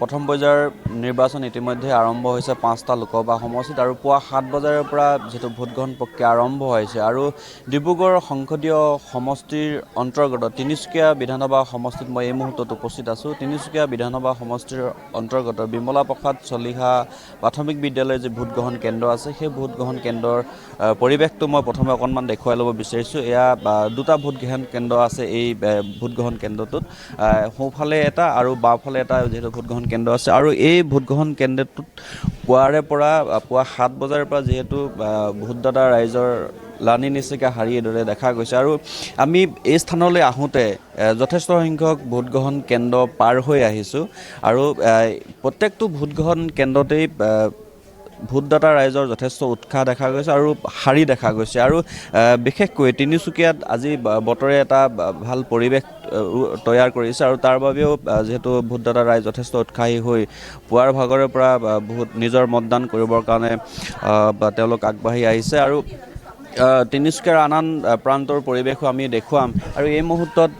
প্ৰথম পৰ্যায়ৰ নিৰ্বাচন ইতিমধ্যে আৰম্ভ হৈছে 5টা লোকসভা সমষ্টিত আৰু পুৱা 7 বজাৰ পৰা যেটো ভোট গ্ৰহণ প্ৰক্ৰিয়া আৰম্ভ হৈছে আৰু ডিব্ৰুগড় সংসদীয় সমষ্টিৰ অন্তৰ্গত তিনিচুকীয়া বিধানসভা সমষ্টিত মই এই মুহূৰ্তত উপস্থিত আছোঁ। তিনিচুকীয়া বিধানসভা সমষ্টিৰ অন্তৰ্গত বিমলা প্ৰসাদ চলিহা প্ৰাথমিক বিদ্যালয়ৰ যে ভোট গ্ৰহণ কেন্দ্ৰ আছে সেই ভোট গ্ৰহণ কেন্দ্ৰৰ পৰিৱেশটো মই প্ৰথমে অকণমান দেখুৱাই ল'ব বিচাৰিছোঁ। এয়া দুটা ভোট গ্ৰহণ কেন্দ্ৰ আছে এই ভোট গ্ৰহণ কেন্দ্ৰটোত সোঁফালে এটা আৰু বাওঁফালে এটা যেহেতু ভোট গ্ৰহণ কেন্দ্ৰ আছে আৰু এই ভোট গ্ৰহণ কেন্দ্ৰটোত পুৱাৰে পৰা পুৱা 7 বজাৰ পৰা যিহেতু ভোটদাতা ৰাইজৰ লানি নিচিকা শাৰী এইদৰে দেখা গৈছে আৰু আমি এই স্থানলৈ আহোঁতে যথেষ্ট সংখ্যক ভোট গ্ৰহণ কেন্দ্ৰ পাৰ হৈ আহিছোঁ আৰু প্ৰত্যেকটো ভোট গ্ৰহণ কেন্দ্ৰতেই ভোটদাতা ৰাইজৰ যথেষ্ট উৎসাহ দেখা গৈছে আৰু শাৰী দেখা গৈছে আৰু বিশেষকৈ তিনিচুকীয়াত আজি বতৰে এটা ভাল পৰিৱেশ তৈয়াৰ কৰিছে আৰু তাৰ বাবেও যেহেতু ভোটদাতা ৰাইজ যথেষ্ট উৎসাহী হৈ পুৱাৰ ভাগৰে পৰা নিজৰ মতদান কৰিবৰ কাৰণে তেওঁলোক আগবাঢ়ি আহিছে আৰু তিনিচুকীয়াৰ আন প্ৰান্তৰ পৰিৱেশো আমি দেখুৱাম আৰু এই মুহূৰ্তত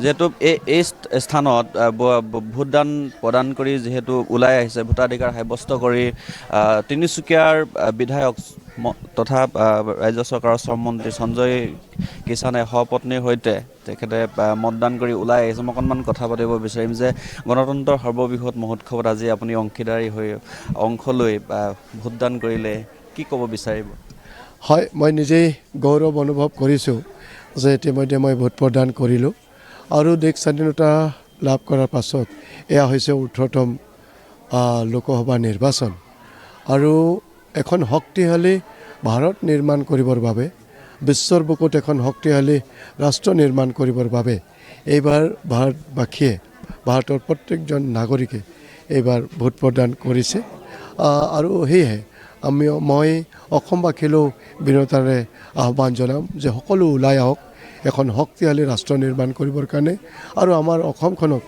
যেহেতু এই স্থানত ভোটদান প্ৰদান কৰি যিহেতু ওলাই আহিছে ভোটাধিকাৰ সাব্যস্ত কৰি তিনিচুকীয়াৰ বিধায়ক তথা ৰাজ্য চৰকাৰৰ শ্ৰম মন্ত্ৰী সঞ্জয় কিষাণে সপত্নীৰ সৈতে তেখেতে মতদান কৰি ওলাই আহিছে। মই অকণমান কথা পাতিব বিচাৰিম যে গণতন্ত্ৰৰ সৰ্ববৃহৎ মহোৎসৱত আজি আপুনি অংশীদাৰী হৈ অংশ লৈ ভোটদান কৰিলে কি ক'ব বিচাৰিব? হয়, মই নিজেই গৌৰৱ অনুভৱ কৰিছোঁ যে ইতিমধ্যে মই ভোট প্ৰদান কৰিলোঁ আৰু দেশ স্বাধীনতা লাভ কৰাৰ পাছত এয়া হৈছে 18তম লোকসভা নিৰ্বাচন আৰু এখন শক্তিশালী ভাৰত নিৰ্মাণ কৰিবৰ বাবে বিশ্বৰ বুকুত এখন শক্তিশালী ৰাষ্ট্ৰ নিৰ্মাণ কৰিবৰ বাবে এইবাৰ ভাৰতবাসীয়ে ভাৰতৰ প্ৰত্যেকজন নাগৰিকে এইবাৰ ভোট প্ৰদান কৰিছে আৰু সেয়েহে মই অসমবাসীলৈও বিনতাৰে আহ্বান জনাম যে সকলো ওলাই আহক এখন শক্তিশালী ৰাষ্ট্ৰ নিৰ্মাণ কৰিবৰ কাৰণে আৰু আমাৰ অসমখনক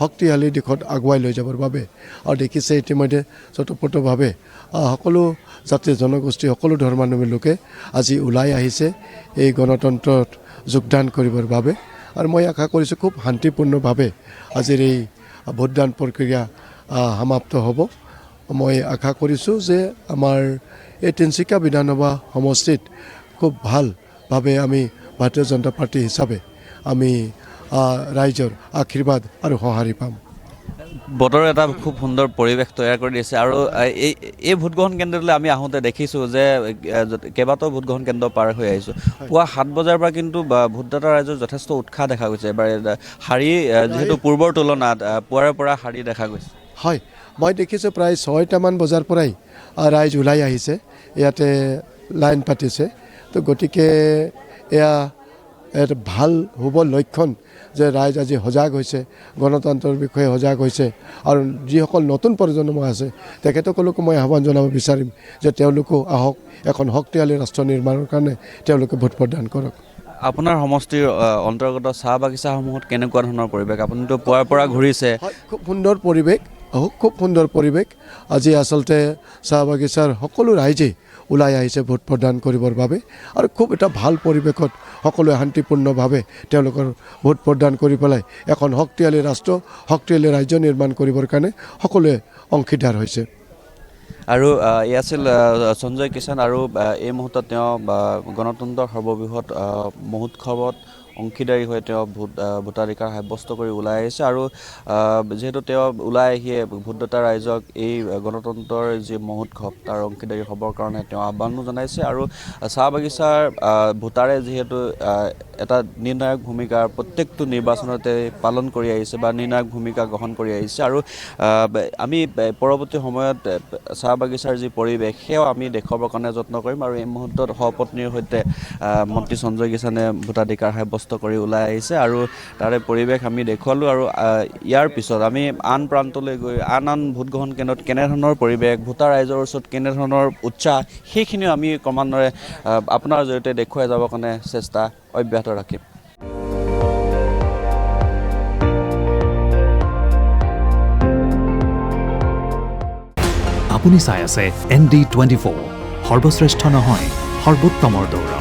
শক্তিশালী দিশত আগুৱাই লৈ যাবৰ বাবে আৰু দেখিছে ইতিমধ্যে স্বতঃস্ফূৰ্তভাৱে সকলো জাতি জনগোষ্ঠী সকলো ধৰ্মাৱলম্বী লোকে আজি ওলাই আহিছে এই গণতন্ত্ৰত যোগদান কৰিবৰ বাবে আৰু মই আশা কৰিছোঁ খুব শান্তিপূৰ্ণভাৱে আজিৰ এই ভোটদান প্ৰক্ৰিয়া সমাপ্ত হ'ব। মই আশা কৰিছোঁ যে আমাৰ এই তিনিচুকীয়া বিধানসভা সমষ্টিত খুব ভালভাৱে আমি ভাৰতীয় জনতা পাৰ্টি হিচাপে আমি ৰাইজৰ আশীৰ্বাদ আৰু সঁহাৰি পাম। বতৰৰ এটা খুব সুন্দৰ পৰিৱেশ তৈয়াৰ কৰি দিছে আৰু এই ভোটগ্ৰহণ কেন্দ্ৰলৈ আমি আহোঁতে দেখিছোঁ যে কেইবাটাও ভোটগ্ৰহণ কেন্দ্ৰ পাৰ হৈ আহিছোঁ। পুৱা 7 বজাৰ পৰা কিন্তু ভোটদাতা ৰাইজৰ যথেষ্ট উৎসাহ দেখা গৈছে। এবাৰ শাৰী যিহেতু পূৰ্বৰ তুলনাত পুৱাৰে পৰা শাৰী দেখা গৈছে। হয়, মই দেখিছোঁ প্ৰায় 6টামান বজাৰ পৰাই ৰাইজ ওলাই আহিছে, ইয়াতে লাইন পাতিছে। তো গতিকে এয়া এটা ভাল শুভ লক্ষণ যে ৰাইজ আজি সজাগ হৈছে, গণতন্ত্ৰৰ বিষয়ে সজাগ হৈছে আৰু যিসকল নতুন প্ৰজন্ম আছে তেখেতসকলকো মই আহ্বান জনাব বিচাৰিম যে তেওঁলোকো আহক, এখন শক্তিশালী ৰাষ্ট্ৰ নিৰ্মাণৰ কাৰণে তেওঁলোকে ভোট প্ৰদান কৰক। আপোনাৰ সমষ্টিৰ অন্তৰ্গত চাহ বাগিচাসমূহত কেনেকুৱা ধৰণৰ পৰিৱেশ? আপুনিতো পুৱাৰ পৰা ঘূৰিছে। খুব সুন্দৰ পৰিৱেশ, খুব সুন্দৰ পৰিৱেশ। আজি আচলতে চাহ বাগিচাৰ সকলো ৰাইজেই ওলাই আহিছে ভোট প্ৰদান কৰিবৰ বাবে আৰু খুব এটা ভাল পৰিৱেশত সকলোৱে শান্তিপূৰ্ণভাৱে তেওঁলোকৰ ভোট প্ৰদান কৰি পেলাই এখন শক্তিশালী ৰাষ্ট্ৰ শক্তিশালী ৰাজ্য নিৰ্মাণ কৰিবৰ কাৰণে সকলোৱে অংশীদাৰ হৈছে। আৰু এয়া আছিল সঞ্জয় কিষাণ আৰু এই মুহূৰ্তত তেওঁ গণতন্ত্ৰৰ সৰ্ববৃহৎ মহোৎসৱত অংশীদাৰী হৈ তেওঁ ভোটাধিকাৰ সাব্যস্ত কৰি ওলাই আহিছে আৰু যিহেতু তেওঁ ওলাই আহিয়ে ভোটদাতা ৰাইজক এই গণতন্ত্ৰৰ যি মহোৎসৱ তাৰ অংশীদাৰী হ'বৰ কাৰণে তেওঁ আহ্বানো জনাইছে আৰু চাহ বাগিচাৰ ভোটাৰে যিহেতু এটা নিৰ্ণায়ক ভূমিকা প্ৰত্যেকটো নিৰ্বাচনতে পালন কৰি আহিছে বা নিৰ্ণায়ক ভূমিকা গ্ৰহণ কৰি আহিছে আৰু আমি পৰৱৰ্তী সময়ত চাহ বাগিচাৰ যি পৰিৱেশ সেয়াও আমি দেখুৱাবৰ কাৰণে যত্ন কৰিম আৰু এই মুহূৰ্তত সপত্নীৰ সৈতে মন্ত্ৰী সঞ্জয় কিষাণে ভোটাধিকাৰ সাব্যস্ত কৰি ওলাই আহিছে আৰু তাৰে পৰিৱেশ আমি দেখুৱালোঁ আৰু ইয়াৰ পিছত আমি আন প্ৰান্তলৈ গৈ আন ভোটগ্ৰহণ কেন্দ্ৰত কেনেধৰণৰ পৰিৱেশ, ভোটাৰ ৰাইজৰ ওচৰত কেনেধৰণৰ উৎসাহ সেইখিনিও আমি ক্ৰমান্বয়ে আপোনাৰ জৰিয়তে দেখুৱাই যাবৰ কাৰণে চেষ্টা অব্যাহত ৰাখিম। আপুনি চাই আছে ND24, সৰ্বশ্ৰেষ্ঠ নহয় সৰ্বোত্তমৰ দৌৰ।